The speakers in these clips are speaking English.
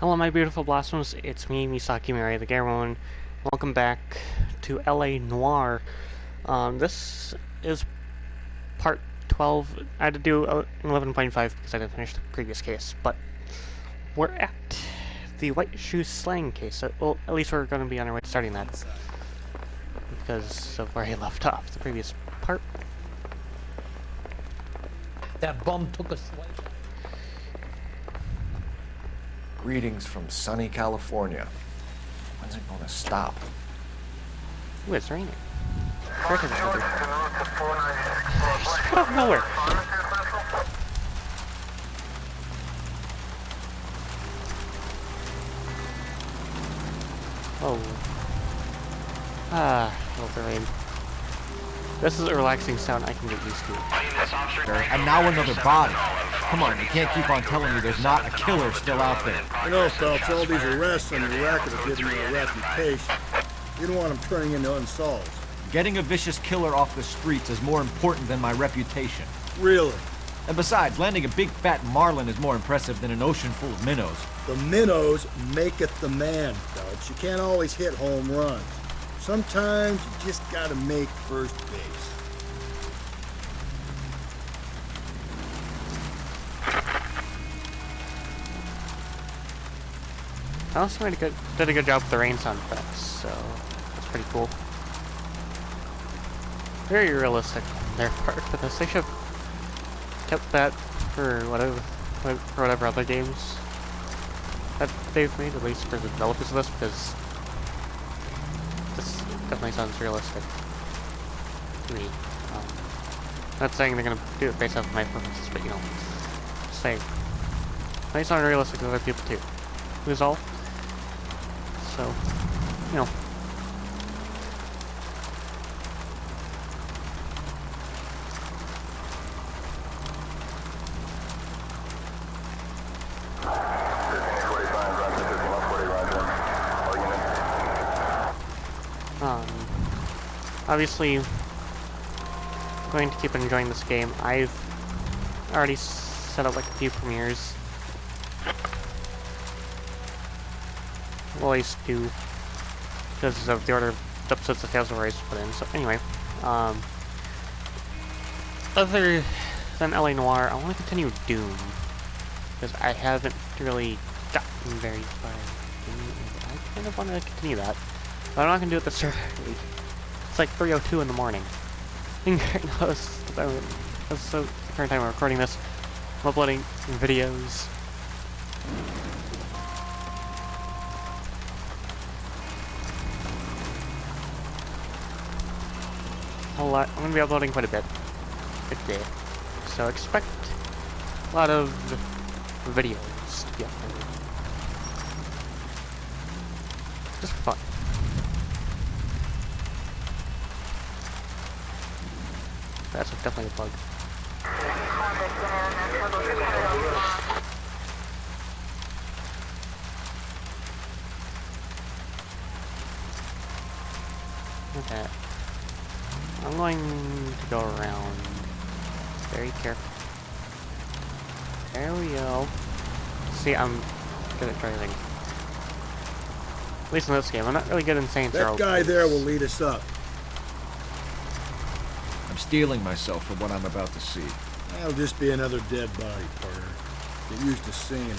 Hello my beautiful blossoms, it's me, Misaki Mary, the Garamon. Welcome back to LA Noire. This is part 12. I had to do 11.5 because I didn't finish the previous case, but we're at the White Shoe Slang case. Well, at least we're going to be on our way to starting that because of where he left off the previous part. That bum took a swipe. Greetings from sunny California. When's it gonna stop? Ooh, it's raining. Just out of nowhere. Oh. Oh, the rain. This is a relaxing sound I can get used to. And now another body. Come on, you can't keep on telling me there's not a killer still out there. You know, Phelps, all these arrests on your record are giving you a reputation. You don't want them turning into unsolved. Getting a vicious killer off the streets is more important than my reputation. Really? And besides, landing a big fat marlin is more impressive than an ocean full of minnows. The minnows maketh the man, Phelps. You can't always hit home runs. Sometimes you just gotta make first base. I also did a good job with the rain sound effects, so that's pretty cool. Very realistic on their part for this. They should have kept that for whatever other games that they've made, at least for the developers of this, because this definitely sounds realistic to me. Not saying they're gonna do it based off of my preferences, but you know, just saying. They sound realistic to other people too. Is all. So, you know. Obviously, going to keep enjoying this game. I've already set up like a few premieres. Well, at least two, because of the order of the episodes of Tales of Rise put in. So anyway, other than LA Noire, I want to continue Doom, because I haven't really gotten very far. I kind of want to continue that, but I'm not going to do it this early. It's like 3:02 in the morning. I think right now that's the current time I'm recording this. I'm uploading videos. A lot. I'm gonna be uploading quite a bit a day, so expect a lot of videos to be uploaded. Just for fun. That's definitely a bug. Okay. I'm going to go around very carefully. There we go. See, I'm good at driving. At least in this game. I'm not really good in Saints Row. That guy there will lead us up. I'm steeling myself for what I'm about to see. That'll just be another dead body, partner. Get used to seeing them.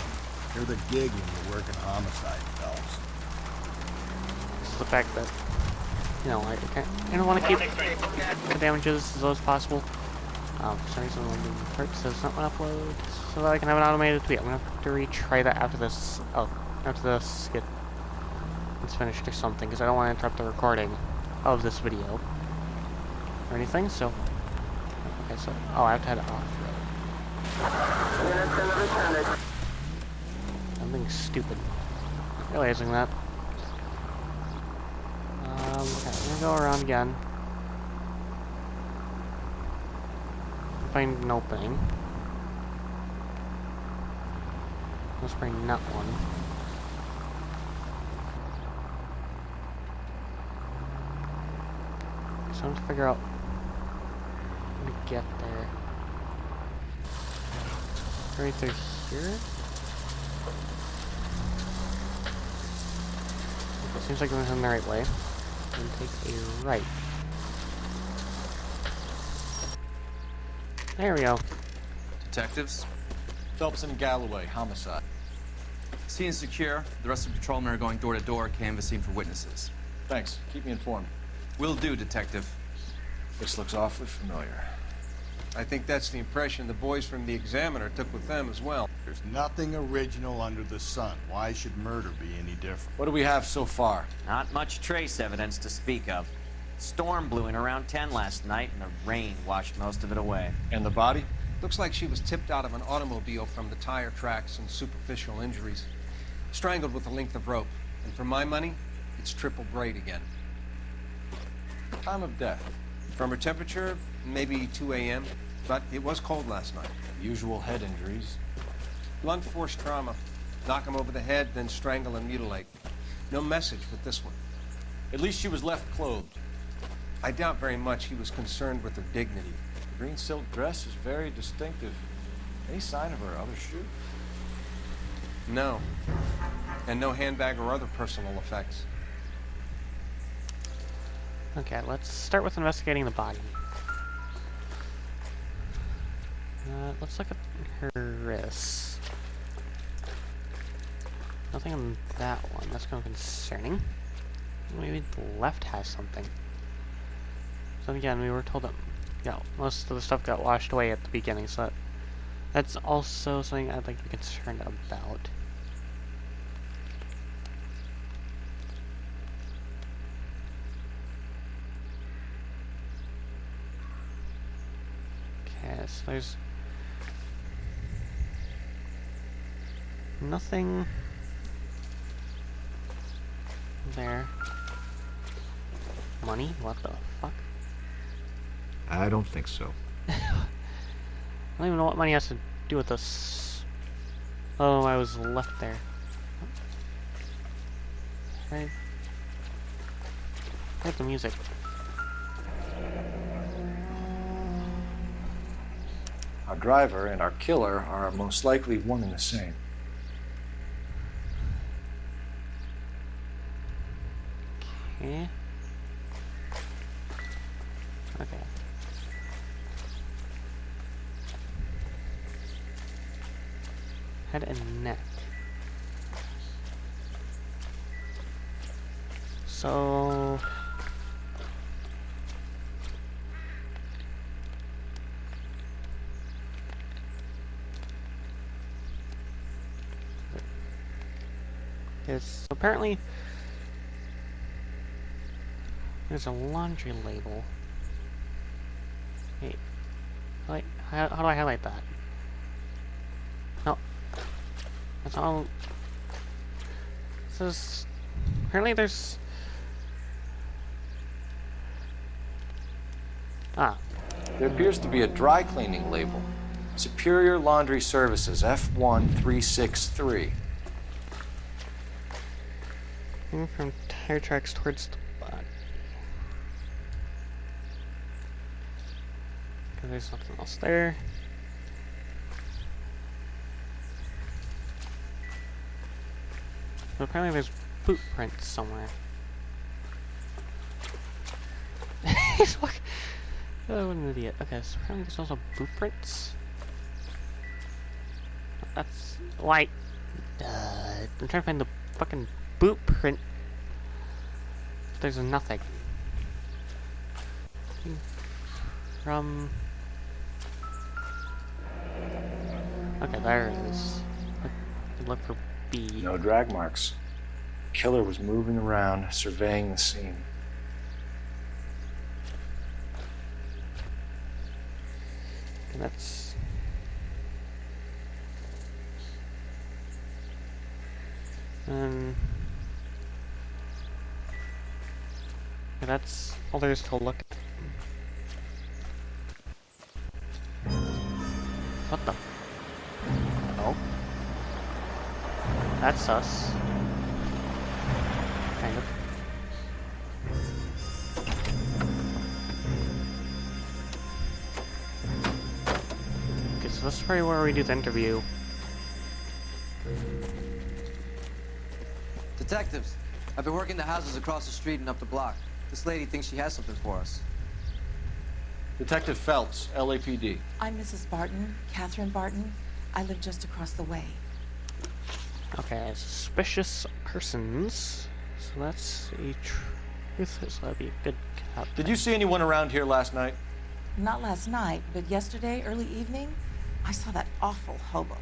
You're the gig when you're working homicide, Phelps. This is the fact that, you know, I don't want to keep the damages as low as possible. For some reason, the part says not want to upload, so that I can have an automated tweet. I'm gonna have to retry that after this. Oh, after this gets finished or something, because I don't want to interrupt the recording of this video or anything. So, okay, so I have to head off road. I'm being stupid. Realizing that. Okay, I'm gonna go around again. Find an opening. Let's bring that one. So I have to figure out how to get there. Right through here? Seems like we're in the right way. And take a right. There we go. Detectives? Phelps and Galloway, homicide. Scene is secure. The rest of the patrolmen are going door to door, canvassing for witnesses. Thanks. Keep me informed. Will do, Detective. This looks awfully familiar. I think that's the impression the boys from the Examiner took with them as well. There's nothing original under the sun. Why should murder be any different? What do we have so far? Not much trace evidence to speak of. Storm blew in around 10 last night, and the rain washed most of it away. And the body? Looks like she was tipped out of an automobile from the tire tracks and superficial injuries. Strangled with a length of rope. And for my money, it's triple braid again. Time of death. From her temperature, maybe 2 a.m., but it was cold last night. Usual head injuries. Blunt force trauma. Knock him over the head, then strangle and mutilate. No message with this one. At least she was left clothed. I doubt very much he was concerned with her dignity. The green silk dress is very distinctive. Any sign of her other shoe? No. And no handbag or other personal effects. Okay, let's start with investigating the body. Let's look at her wrists. Nothing on that one. That's kind of concerning. Maybe the left has something. So again, we were told that, yeah, most of the stuff got washed away at the beginning, so that's also something I'd like to be concerned about. Okay, so there's nothing there. Money? What the fuck? I don't think so. I don't even know what money has to do with this. Oh, I was left there. Right. Where's the music? Our driver and our killer are most likely one and the same. Okay. Okay. Head and neck. So... Yes, apparently there's a laundry label. Wait, how do I highlight that? No, that's all. This is apparently there's There appears to be a dry cleaning label. Superior Laundry Services, F1363. from tire tracks towards the body. Okay, there's nothing else there. But apparently there's boot prints somewhere. Look. Oh, what an idiot. Okay, so apparently there's also boot prints. That's why. I'm trying to find the fucking boot print. There's nothing. From. Okay, there it is. Look for B. No drag marks. The killer was moving around, surveying the scene. And that's. Yeah, that's all there is to look at. What the? Oh. That's us. Kind of. Okay, so this is probably where we do the interview. Detectives, I've been working the houses across the street and up the block. This lady thinks she has something for us. Detective Phelps, LAPD. I'm Mrs. Barton, Catherine Barton. I live just across the way. Okay, suspicious persons. So that's a truth. So that'd be a good count. Did you see anyone around here last night? Not last night, but yesterday, early evening, I saw that awful hobo.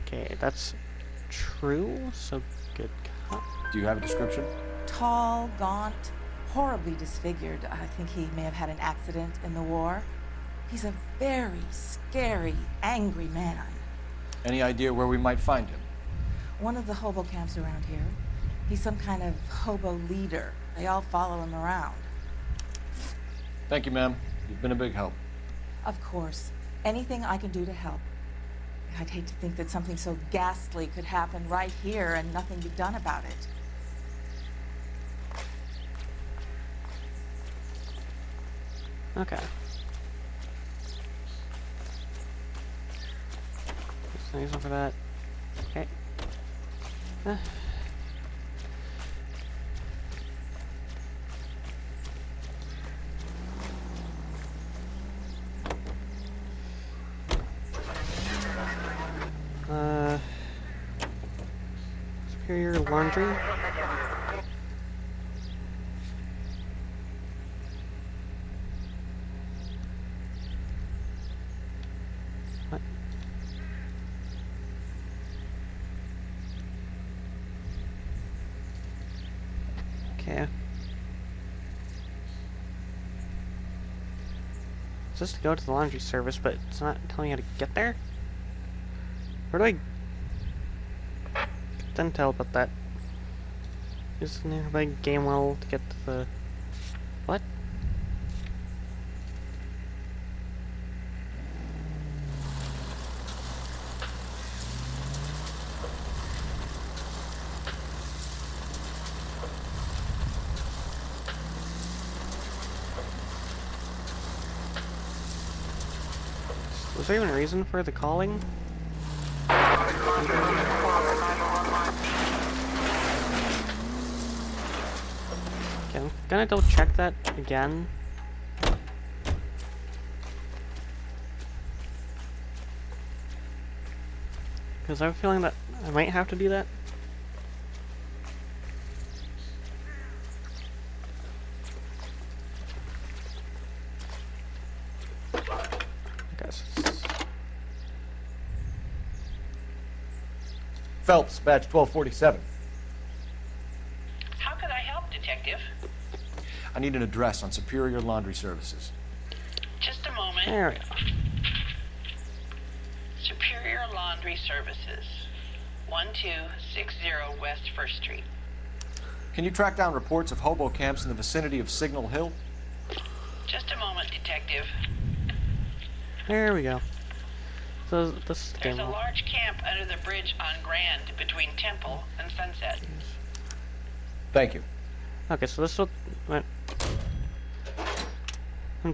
Okay, that's true. So good count. Do you have a description? Tall, gaunt, horribly disfigured. I think he may have had an accident in the war. He's a very scary, angry man. Any idea where we might find him? One of the hobo camps around here. He's some kind of hobo leader. They all follow him around. Thank you, ma'am. You've been a big help. Of course. Anything I can do to help. I'd hate to think that something so ghastly could happen right here and nothing be done about it. Okay. Thanks for that. Okay. Superior Laundry. What? Okay. It's just to go to the laundry service, but it's not telling you how to get there? Where do I get intel about that? Is the nearby game well to get to the... What? Was there even a reason for the calling? Okay, I'm gonna double check that again. Because I have a feeling that I might have to do that. I guess it's... Phelps, badge 1247. How can I help, Detective? I need an address on Superior Laundry Services. Just a moment. There we go. Superior Laundry Services, 1260 West 1st Street. Can you track down reports of hobo camps in the vicinity of Signal Hill? Just a moment, Detective. There we go. So this is the There's game. a large camp under the bridge on Grand between Temple and Sunset. Thank you. Okay, so this went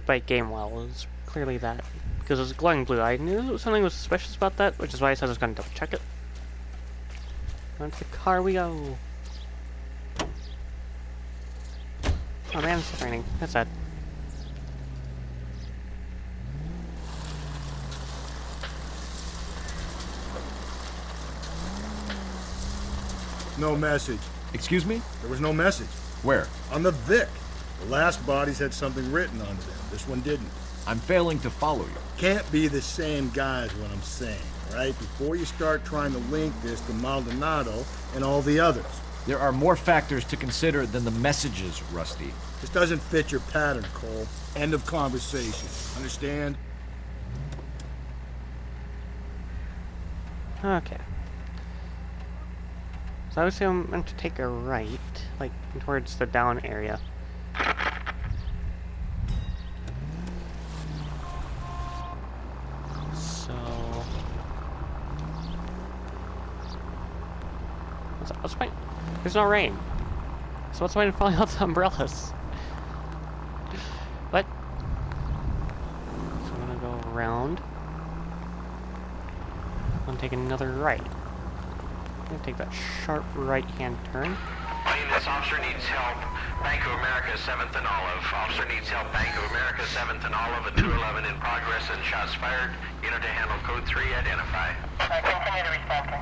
by Gamewell is clearly that. Because it was glowing blue. I knew something was suspicious about that, which is why I said I was going to double check it. Onto the car we go. Oh man, it's raining. That's sad. No message. Excuse me? There was no message. Where? On the Vic. The last bodies had something written on them. This one didn't. I'm failing to follow you. Can't be the same guy is what I'm saying, right? Before you start trying to link this to Maldonado and all the others. There are more factors to consider than the messages, Rusty. This doesn't fit your pattern, Cole. End of conversation. Understand? Okay. So obviously I'm meant to take a right, like towards the down area. So what's my... There's no rain. So what's the point of falling out the umbrellas? What? So I'm gonna go around. I'm taking another right. gonna take that sharp right-hand turn. This officer needs help. Bank of America, 7th and Olive. Officer needs help. Bank of America, 7th and Olive, at 211 in progress and shots fired. Unit to handle code 3, identify. Continue to respond, sir.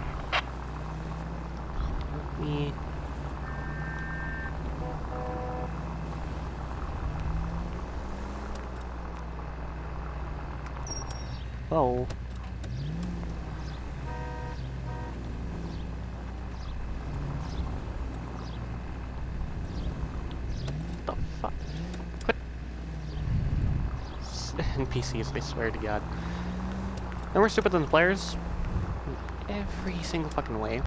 Me. Oh. The fuck? Quit. NPCs, I swear to God. And we're stupider than the players. In every single fucking way.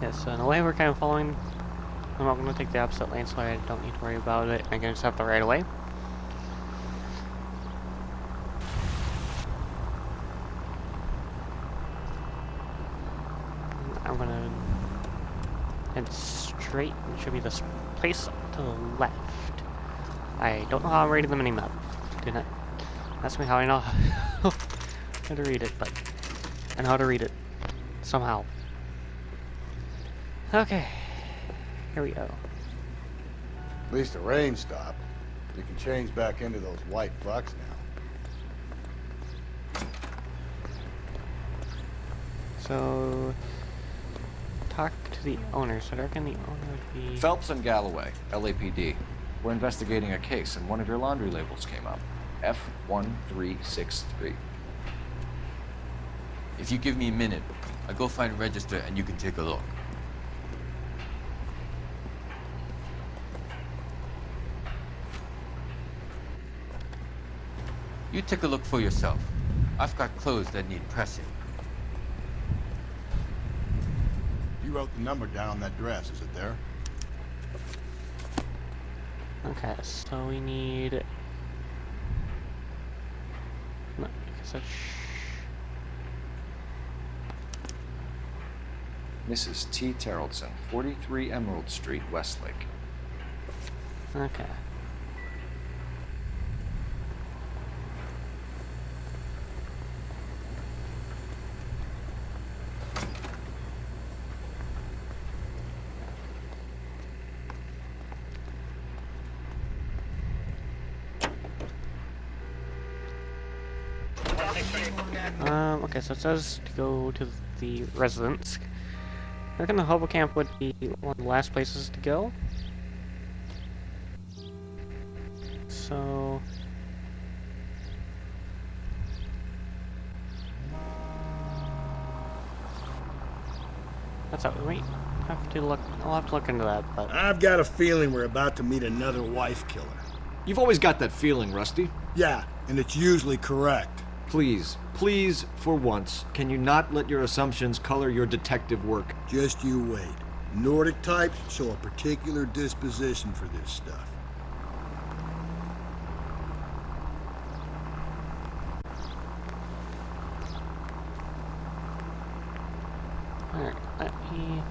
Yeah, so in a way we're kind of following. I'm not going to take the opposite lane, so I don't need to worry about it. I can just have the right of way. I'm going to head straight. It should be this place to the left. I don't know how I'm reading the mini-map. Do not ask me how I know how to read it, but I know how to read it somehow. Okay, here we go. At least the rain stopped. You can change back into those white bucks now. So, talk to the owner. So I reckon the owner would be... Phelps and Galloway, LAPD. We're investigating a case, and one of your laundry labels came up. F1363. If you give me a minute, I'll go find a register and you can take a look. You take a look for yourself. I've got clothes that need pressing. You wrote the number down on that dress, is it there? Okay, so we need... No, because that's... Mrs. T. Terrellson, 43 Emerald Street, Westlake. Okay. Okay, so it says to go to the residence. I reckon the hobo camp would be one of the last places to go. So... that's how we have to look. I'll have to look into that, but... I've got a feeling we're about to meet another wife killer. You've always got that feeling, Rusty. Yeah, and it's usually correct. Please, for once, can you not let your assumptions color your detective work? Just you wait. Nordic types show a particular disposition for this stuff. Alright, let me...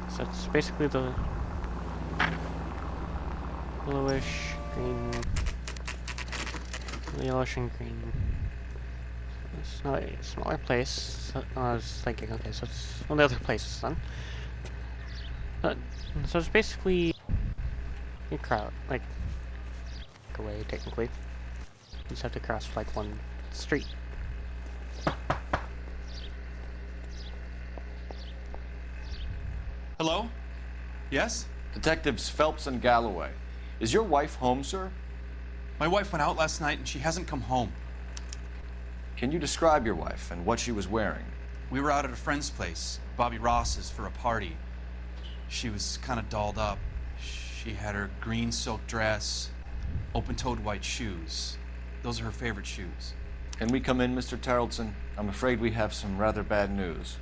So it's basically the bluish green, yellowish and green. It's not a smaller place. So, I was thinking, okay, so it's one of the other places then. So it's basically a crowd, like a way technically. You just have to cross like one street. Hello? Yes? Detectives Phelps and Galloway. Is your wife home, sir? My wife went out last night and she hasn't come home. Can you describe your wife and what she was wearing? We were out at a friend's place, Bobby Ross's, for a party. She was kind of dolled up. She had her green silk dress, open-toed white shoes. Those are her favorite shoes. Can we come in, Mr. Terrellson? I'm afraid we have some rather bad news.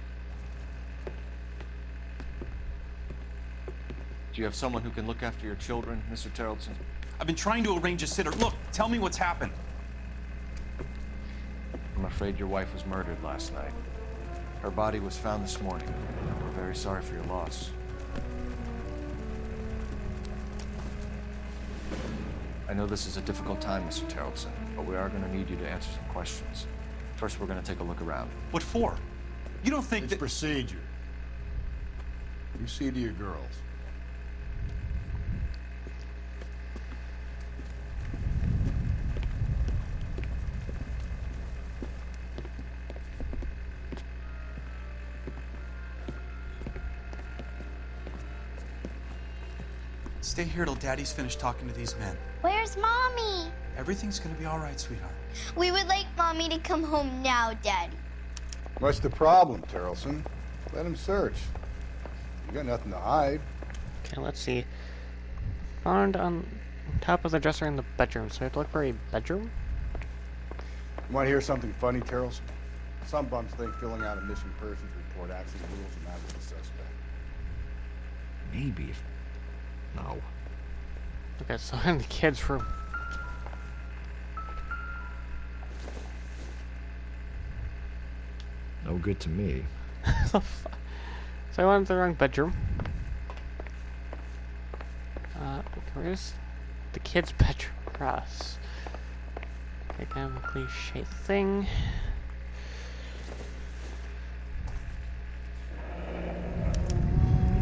Do you have someone who can look after your children, Mr. Terrelson? I've been trying to arrange a sitter. Look, tell me what's happened. I'm afraid your wife was murdered last night. Her body was found this morning. We're very sorry for your loss. I know this is a difficult time, Mr. Terrelson, but we are going to need you to answer some questions. First, we're going to take a look around. What for? You don't think It's that... procedure. You see to your girls. Stay here till Daddy's finished talking to these men. Where's Mommy? Everything's gonna be all right, sweetheart. We would like Mommy to come home now, Daddy. What's the problem, Terrelson? Let him search. You got nothing to hide. Okay, let's see. Found on top of the dresser in the bedroom, so I have to look for a bedroom? You want to hear something funny, Terrelson? Some bums think filling out a missing persons report actually rules them out as a suspect. Maybe if... No. Okay, so in the kids' room. No good to me. So I went into the wrong bedroom. Where's the kids' bedroom? Cross. Okay, kind of a cliche thing.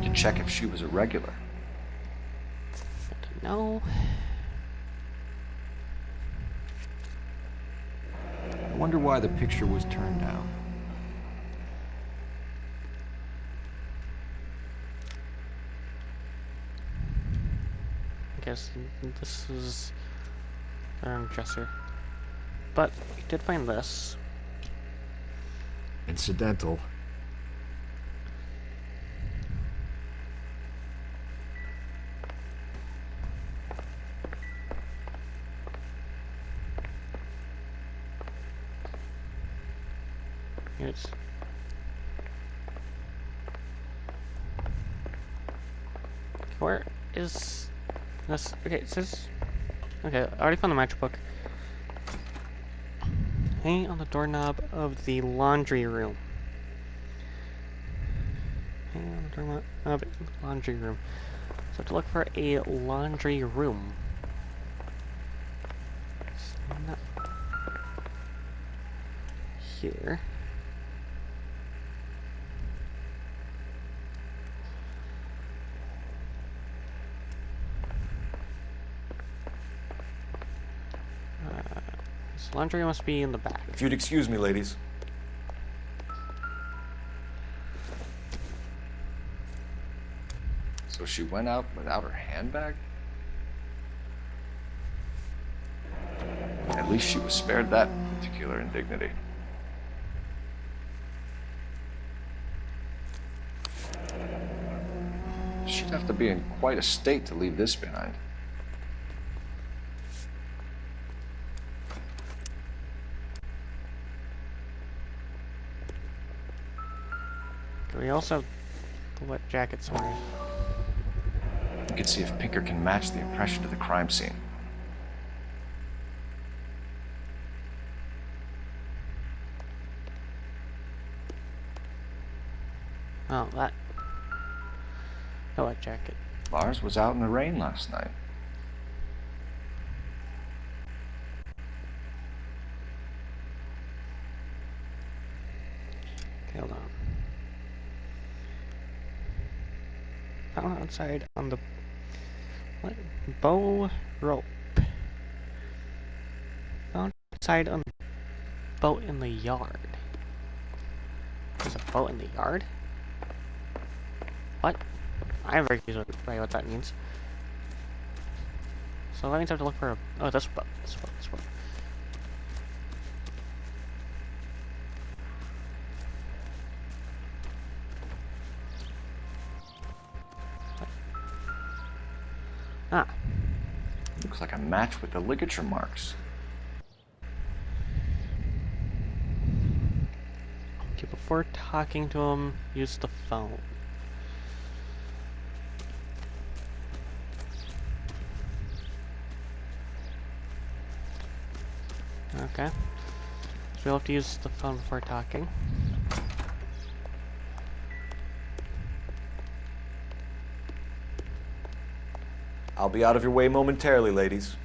To check if she was a regular. I don't know. I wonder why the picture was turned down. I guess this is the wrong dresser. But we did find this. Incidental. Here's where is this? Okay, it says. Okay, I already found the matchbook. Hanging on the doorknob of the laundry room. Hanging on the doorknob of the laundry room. So I have to look for a laundry room. It's not here. This laundry must be in the back. If you'd excuse me, ladies. So she went out without her handbag? At least she was spared that particular indignity. She'd have to be in quite a state to leave this behind. We also have the wet jacket somewhere. You can see if Pinker can match the impression of the crime scene. Oh, that. The wet jacket. Lars was out in the rain last night. Okay, hold on. Found outside on the what? Bow rope. Found outside on the boat in the yard. There's a boat in the yard? What? I'm very confused by what that means. So that means I have to look for a... Oh, this boat. This boat. This boat. Ah. Looks like a match with the ligature marks. Okay, before talking to him, use the phone. Okay. So we'll have to use the phone before talking. I'll be out of your way momentarily, ladies.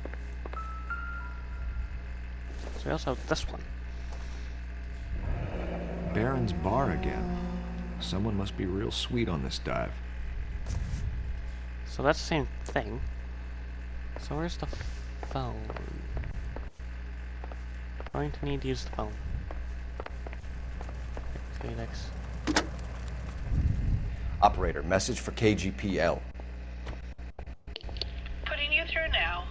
So we also have this one. Baron's bar again. Someone must be real sweet on this dive. So that's the same thing. So where's the phone? Going to need to use the phone. Phoenix. Operator, message for KGPL. Putting you through now.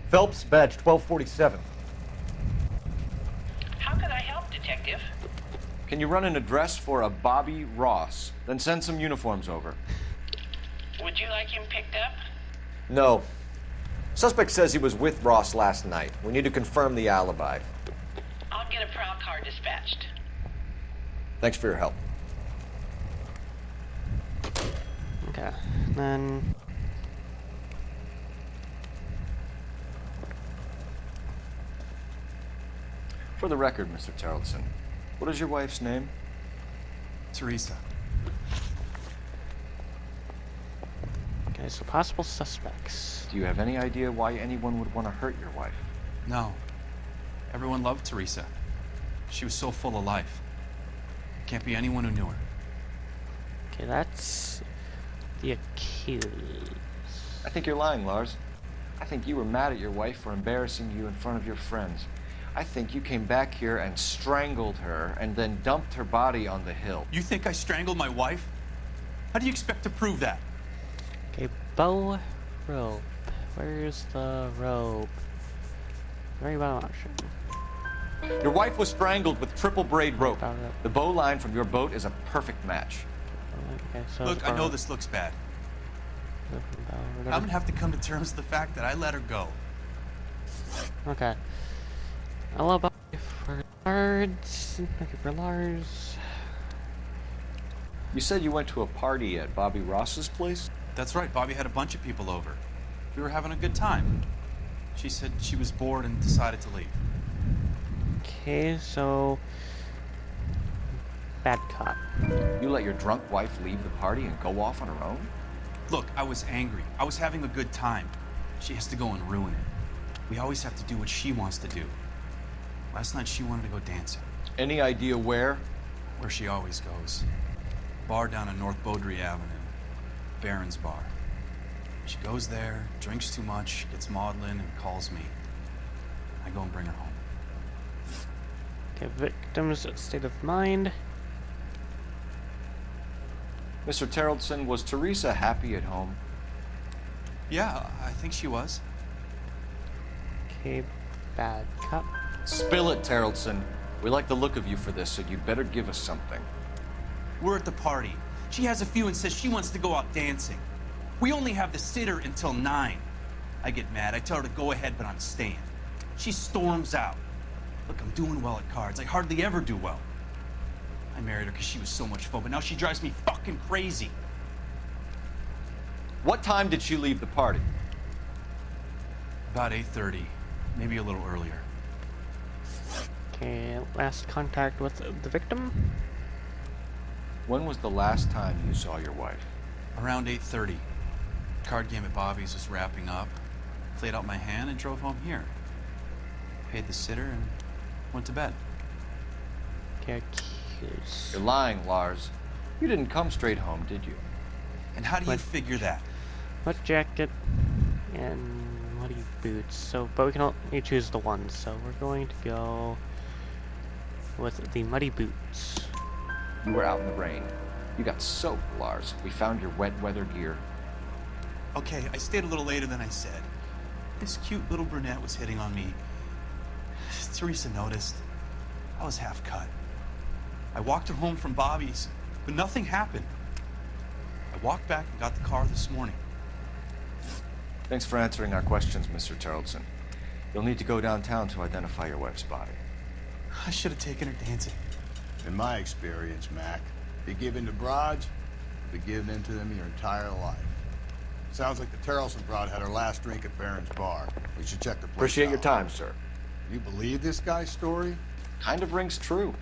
Phelps, badge 1247. How can I help, Detective? Can you run an address for a Bobby Ross? Then send some uniforms over. Would you like him picked up? No. Suspect says he was with Ross last night. We need to confirm the alibi. I'll get a prowl car dispatched. Thanks for your help. Okay, then... For the record, Mr. Tarleton, what is your wife's name? Teresa. Okay, so possible suspects. Do you have any idea why anyone would want to hurt your wife? No. Everyone loved Teresa. She was so full of life. Can't be anyone who knew her. Okay, that's the accused. I think you're lying, Lars. I think you were mad at your wife for embarrassing you in front of your friends. I think you came back here and strangled her and then dumped her body on the hill. You think I strangled my wife? How do you expect to prove that? Okay, bow rope. Where's the rope? Very bottom option. Your wife was strangled with triple braid rope. Bow rope. The bow line from your boat is a perfect match. Okay, so Look, I know this looks bad. I'm gonna have to come to terms with the fact that I let her go. Okay. Alibi for Lars. Okay, for Lars. You said you went to a party at Bobby Ross's place? That's right, Bobby had a bunch of people over. We were having a good time. She said she was bored and decided to leave. Okay, so... Bad cop. You let your drunk wife leave the party and go off on her own? Look, I was angry. I was having a good time. She has to go and ruin it. We always have to do what she wants to do. Last night she wanted to go dancing. Any idea where? Where she always goes. Bar down on North Beaudry Avenue. Baron's bar. She goes there, drinks too much, gets maudlin, and calls me. I go and bring her home. Okay, victim's state of mind. Mr. Tarleton, was Teresa happy at home? Yeah, I think she was. Okay, bad cop. Spill it, Tarleton. We like the look of you for this, so you'd better give us something. We're at the party. She has a few and says she wants to go out dancing. We only have the sitter until 9. I get mad. I tell her to go ahead, but I'm staying. She storms out. Look, I'm doing well at cards. I hardly ever do well. I married her because she was so much fun, but now she drives me fucking crazy. What time did she leave the party? About 8:30, maybe a little earlier. Okay, last contact with the victim. When was the last time you saw your wife? Around 8:30. Card game at Bobby's was wrapping up. Played out my hand and drove home here. Paid the sitter and went to bed. Okay, accused. You're lying, Lars. You didn't come straight home, did you? And how do you figure that? What jacket and muddy boots? So, but we can only choose the one. So we're going to go with the muddy boots. You were out in the rain. You got soaked, Lars. We found your wet weather gear. Okay, I stayed a little later than I said. This cute little brunette was hitting on me. Teresa noticed. I was half cut. I walked her home from Bobby's, but nothing happened. I walked back and got the car this morning. Thanks for answering our questions, Mr. Tarleton. You'll need to go downtown to identify your wife's body. I should have taken her dancing. In my experience, Mac, if you give in to broads, you'll be giving in to them your entire life. Sounds like the Terrelson broad had her last drink at Barron's bar. We should check the place Appreciate out. your time, sir. You believe this guy's story? Kind of rings true.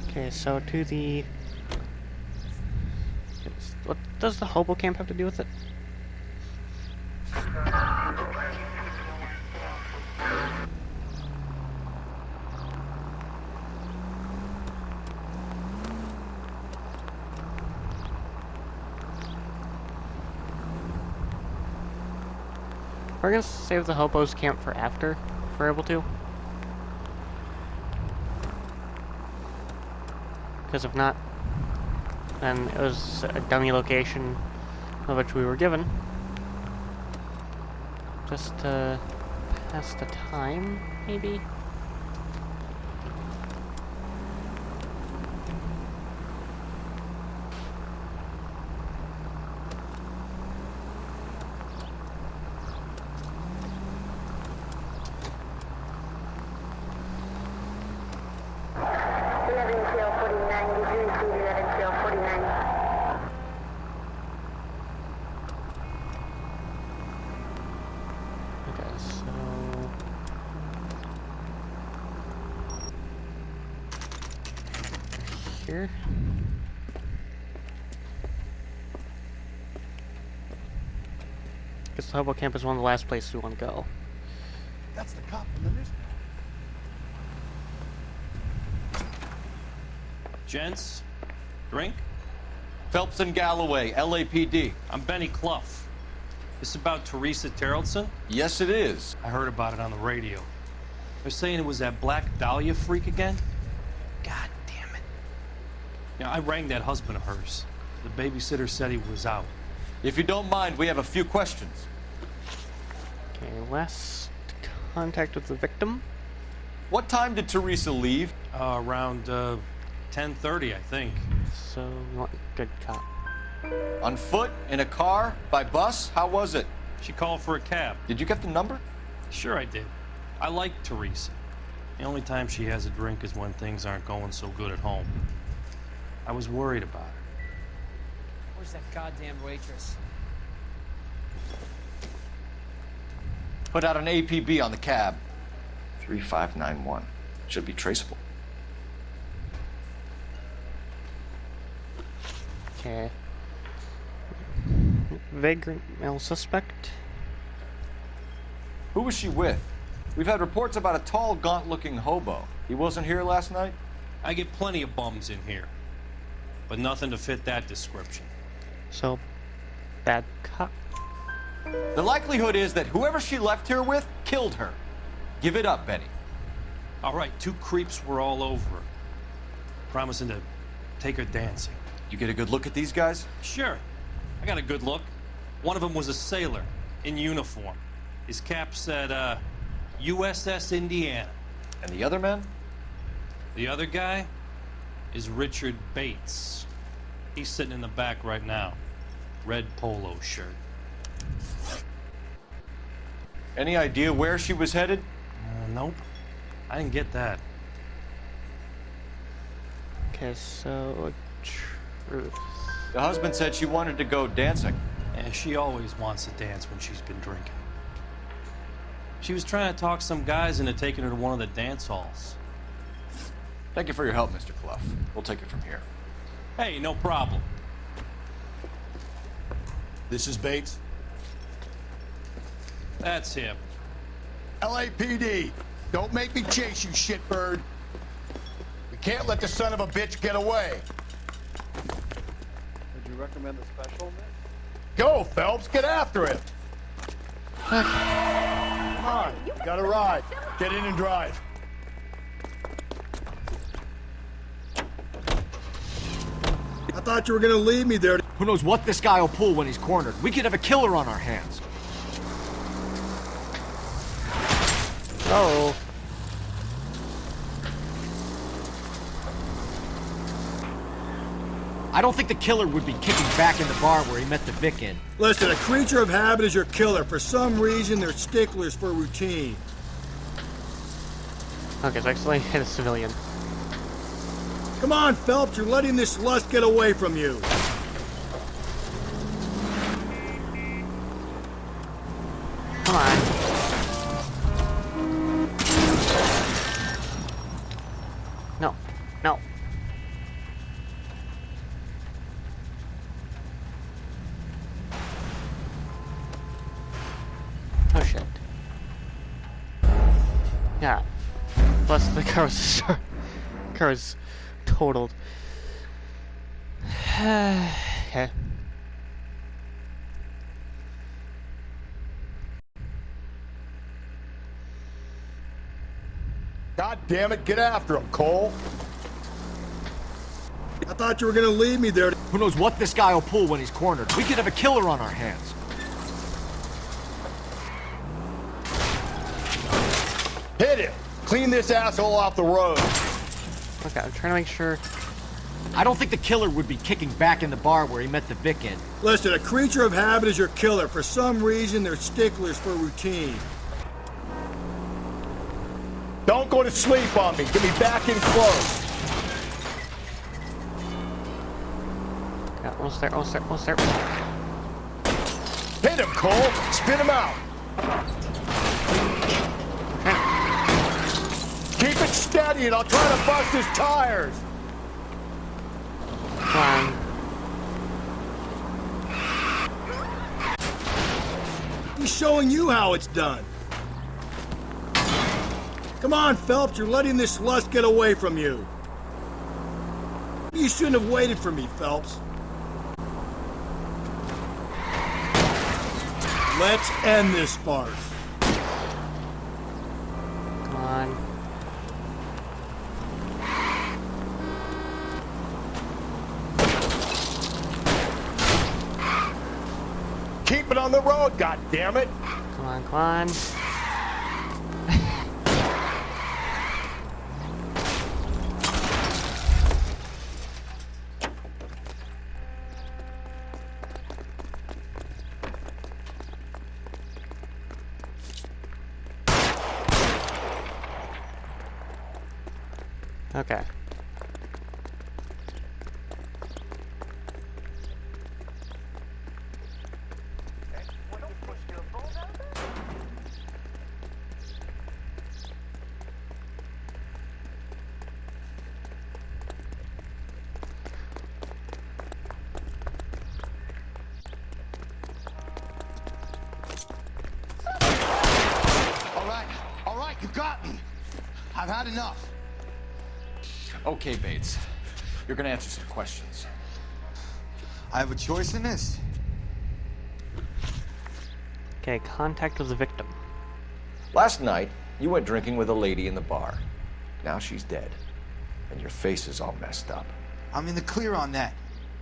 Okay, so to the... What does the hobo camp have to do with it? We're gonna save the hobos camp for after, if we're able to. Because if not, then it was a dummy location of which we were given. Just to pass the time, maybe? Okay, so... Here. Guess the hobo camp is one of the last places we want to go. That's the cop from the newspaper. Gents, drink? Phelps and Galloway, LAPD. I'm Benny Clough. This about Teresa Terrelson? Yes, it is. I heard about it on the radio. They're saying it was that Black Dahlia freak again? God damn it. Yeah, I rang that husband of hers. The babysitter said he was out. If you don't mind, we have a few questions. Okay, last contact with the victim. What time did Teresa leave? Around 10:30, I think. So, you want good cop. On foot? In a car? By bus? How was it? She called for a cab. Did you get the number? Sure I did. I like Teresa. The only time she has a drink is when things aren't going so good at home. I was worried about her. Where's that goddamn waitress? Put out an APB on the cab. 3591. Should be traceable. Okay. Vagrant male suspect. Who was she with? We've had reports about a tall, gaunt-looking hobo. He wasn't here last night? I get plenty of bums in here, but nothing to fit that description. So, bad cop. The likelihood is that whoever she left here with killed her. Give it up, Benny. All right, two creeps were all over her, promising to take her dancing. You get a good look at these guys? Sure. I got a good look. One of them was a sailor in uniform. His cap said, USS Indiana. And the other man? The other guy is Richard Bates. He's sitting in the back right now. Red polo shirt. Any idea where she was headed? Nope. I didn't get that. Okay, so... Truth. The husband said she wanted to go dancing. Yeah, she always wants to dance when she's been drinking. She was trying to talk some guys into taking her to one of the dance halls. Thank you for your help, Mr. Clough. We'll take it from here. Hey, no problem. This is Bates. That's him. LAPD, don't make me chase you, shitbird. We can't let the son of a bitch get away. Would you recommend a special, Nick? Go, Phelps, get after him. Come on, got a ride. Get in and drive. I thought you were gonna leave me there. Who knows what this guy will pull when he's cornered? We could have a killer on our hands. Oh. I don't think the killer would be kicking back in the bar where he met the Vic in. Listen, a creature of habit is your killer. For some reason, they're sticklers for routine. Okay, so I accidentally hit a civilian. Come on, Phelps, you're letting this lust get away from you. Come on. No. No. Oh shit. Yeah. Plus the car was totaled. Okay. God damn it, get after him, Cole. I thought you were gonna leave me there. Who knows what this guy will pull when he's cornered? We could have a killer on our hands. Hit him! Clean this asshole off the road. Okay, I'm trying to make sure. I don't think the killer would be kicking back in the bar where he met the Vic in. Listen, a creature of habit is your killer. For some reason, they're sticklers for routine. Don't go to sleep on me. Get me back in close. Yeah, almost there, almost there, almost there. Hit him, Cole. Spin him out. Keep it steady and I'll try to bust his tires. Come on. He's showing you how it's done. Come on, Phelps, you're letting this lust get away from you. You shouldn't have waited for me, Phelps. Let's end this farce. Come on. Keep it on the road, goddammit! Come on, come on. Okay. All right, you got me. I've had enough. Okay, Bates. You're gonna answer some questions. I have a choice in this. Okay, contact with the victim. Last night, you went drinking with a lady in the bar. Now she's dead. And your face is all messed up. I'm in the clear on that.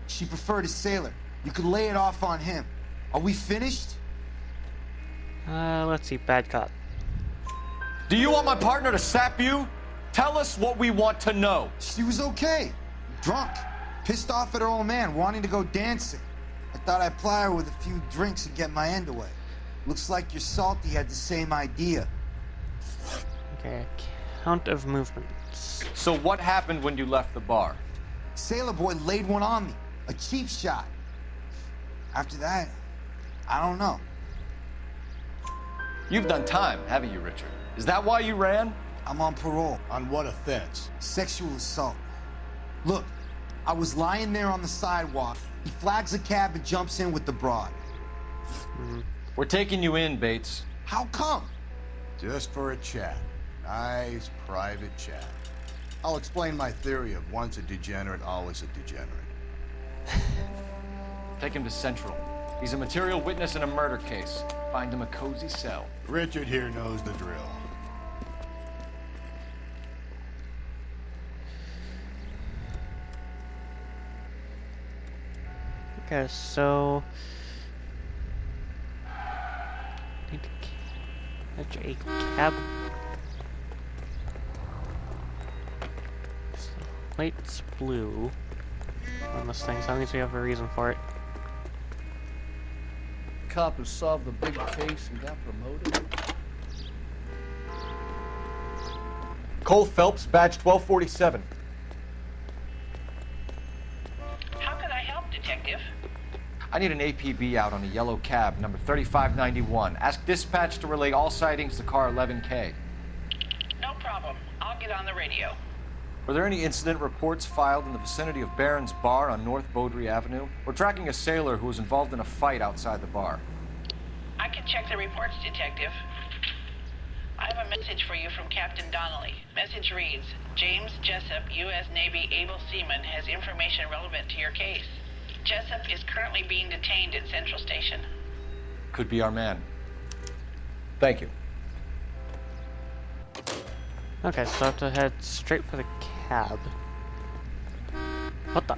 She preferred a sailor. You could lay it off on him. Are we finished? Let's see, bad cop. Do you want my partner to sap you? Tell us what we want to know. She was okay. Drunk. Pissed off at her old man, wanting to go dancing. I thought I'd ply her with a few drinks and get my end away. Looks like your Salty had the same idea. Okay, count of movements. So what happened when you left the bar? Sailor boy laid one on me. A cheap shot. After that, I don't know. You've done time, haven't you, Richard? Is that why you ran? I'm on parole. On what offense? Sexual assault. Look, I was lying there on the sidewalk. He flags a cab and jumps in with the broad. We're taking you in, Bates. How come? Just for a chat. Nice private chat. I'll explain my theory of once a degenerate, always a degenerate. Take him to Central. He's a material witness in a murder case. Find him a cozy cell. Richard here knows the drill. Okay, so need to catch a cab. So, plate's blue on this thing, so at least we have a reason for it. Cop who solved the big case and got promoted. Cole Phelps, badge 1247. I need an APB out on a yellow cab, number 3591. Ask dispatch to relay all sightings to car 11K. No problem. I'll get on the radio. Were there any incident reports filed in the vicinity of Barron's Bar on North Beaudry Avenue? We're tracking a sailor who was involved in a fight outside the bar. I can check the reports, Detective. I have a message for you from Captain Donnelly. Message reads, James Jessup, U.S. Navy able seaman, has information relevant to your case. Jessup is currently being detained at Central Station. Could be our man. Thank you. Okay, so I have to head straight for the cab. What the?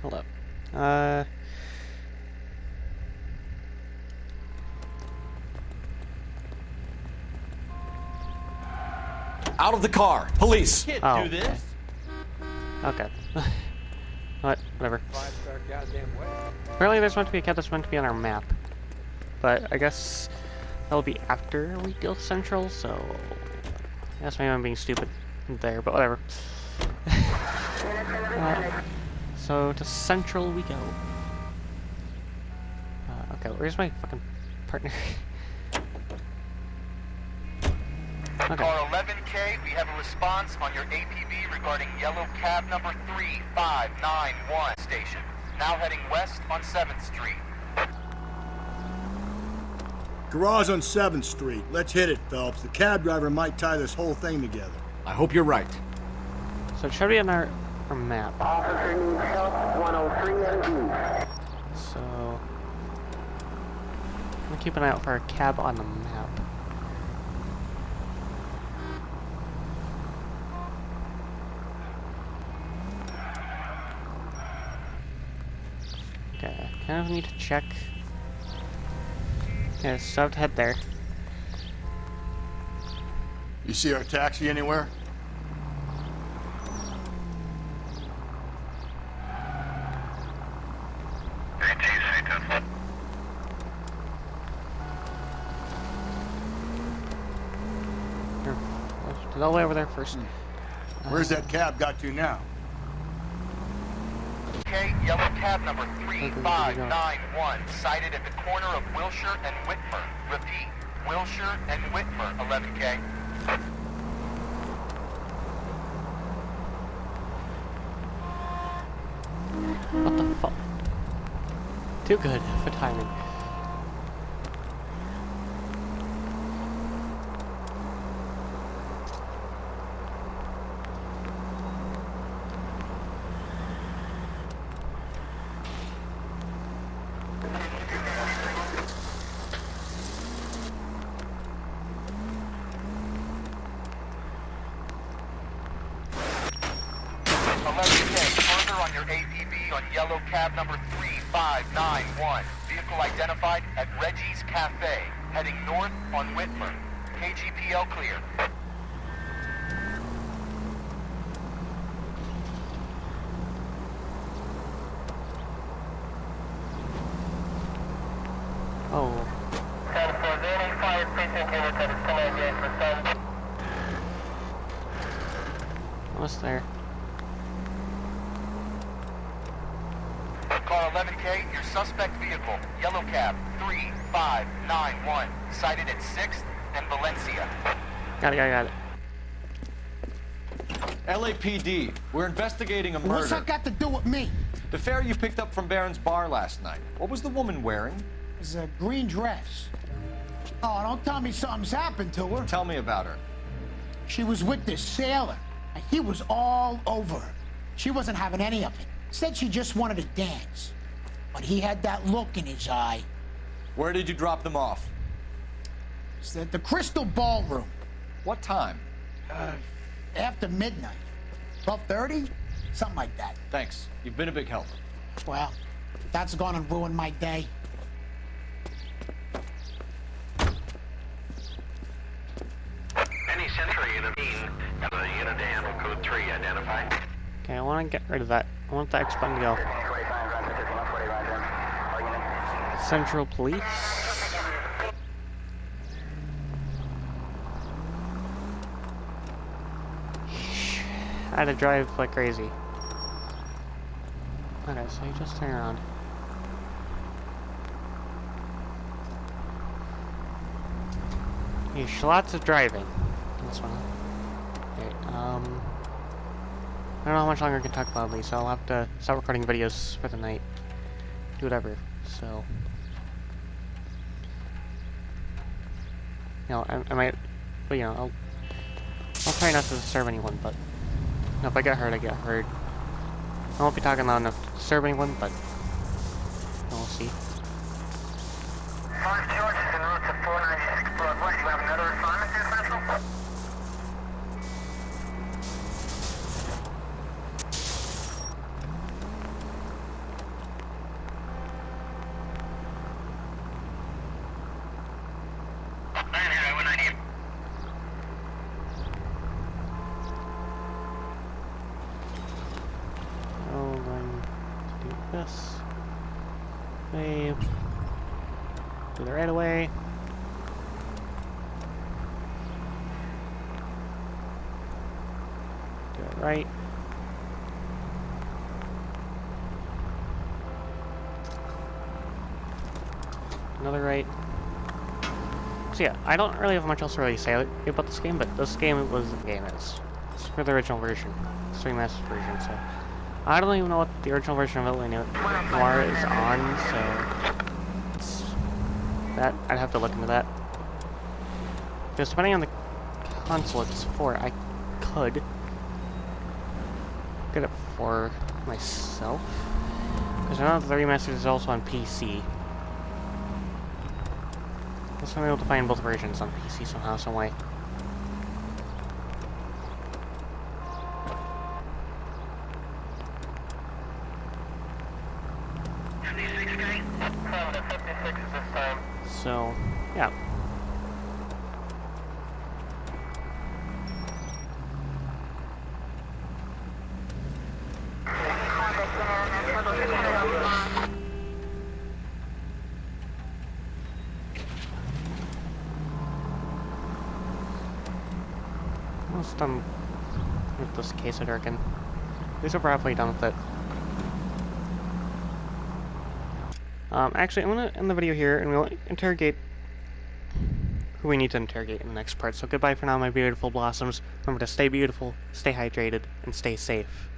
Hold up. Out of the car! Police! Can't Oh, do this. Okay. What? Whatever. Five-star goddamn way. Apparently there's meant to be a cab that's meant to be on our map. But I guess that'll be after we deal with Central, so... I guess maybe I'm being stupid there, but whatever. So to Central we go. Okay, where's my fucking partner? Okay. Car 11K, we have a response on your APB regarding yellow cab number 3591 station. Now heading west on 7th Street. Garage on 7th Street. Let's hit it, Phelps. The cab driver might tie this whole thing together. I hope you're right. So it should be on our map. Officer needs help, 103 and east. So I'm gonna keep an eye out for a cab on the map. Okay, I kind of need to check. Okay, so I have to head there. You see our taxi anywhere? Here, let's do all the way over there first. Where's that cab got to now? Okay, yellow cab number 3591, sighted at the corner of Wilshire and Whitmer. Repeat, Wilshire and Whitmer, 11K. What the fuck? Too good for timing. Further on your APB on yellow cab number 3591. Vehicle identified at Reggie's Cafe, heading north on Whitmer. KGPL clear. Oh. Almost there. Car 11K, your suspect vehicle, yellow cab 3591, sighted at 6th and Valencia. Got it. LAPD, we're investigating a murder. What's that got to do with me? The fare you picked up from Barron's Bar last night. What was the woman wearing? It was a green dress. Oh, don't tell me something's happened to her. Tell me about her. She was with this sailor, and he was all over her. She wasn't having any of it. Said she just wanted to dance. But he had that look in his eye. Where did you drop them off? It's at the Crystal Ballroom. What time? After midnight. 12:30? Something like that. Thanks. You've been a big help. Well, that's gonna ruin my day. Any Century unit, and the unit to handle code 3 identified. Okay, I want to get rid of that. I want the X-Button to go. Central Police. I had to drive like crazy. Okay, so you just turn around. Yeesh, lots of driving. This one. Okay, I don't know how much longer I can talk about these, so I'll have to stop recording videos for the night. Do whatever, so... You know, I might... But, you know, I'll try not to disturb anyone, but... You know, if I get hurt, I get hurt. I won't be talking loud enough to disturb anyone, but... We'll see. 5 George is en route to 496 Broadway. You have another assignment here, Central? I'm going to do this. Wave. Do the right away. Do it right. Another right. So yeah, I don't really have much else to really say about this game, but this game was the game is. It's for the original version. It's the remastered version, so... I don't even know what the original version of L.A. Noire is on, so... That, I'd have to look into that. Because depending on the console it's for, I could get it for myself. Because I know that the remastered is also on PC. So I'm able to find both versions on PC somehow, some way. So, yeah. Almost done with this case, I reckon. At least we're probably done with it. Actually, I'm gonna end the video here, and we'll interrogate who we need to interrogate in the next part. So goodbye for now, my beautiful blossoms. Remember to stay beautiful, stay hydrated, and stay safe.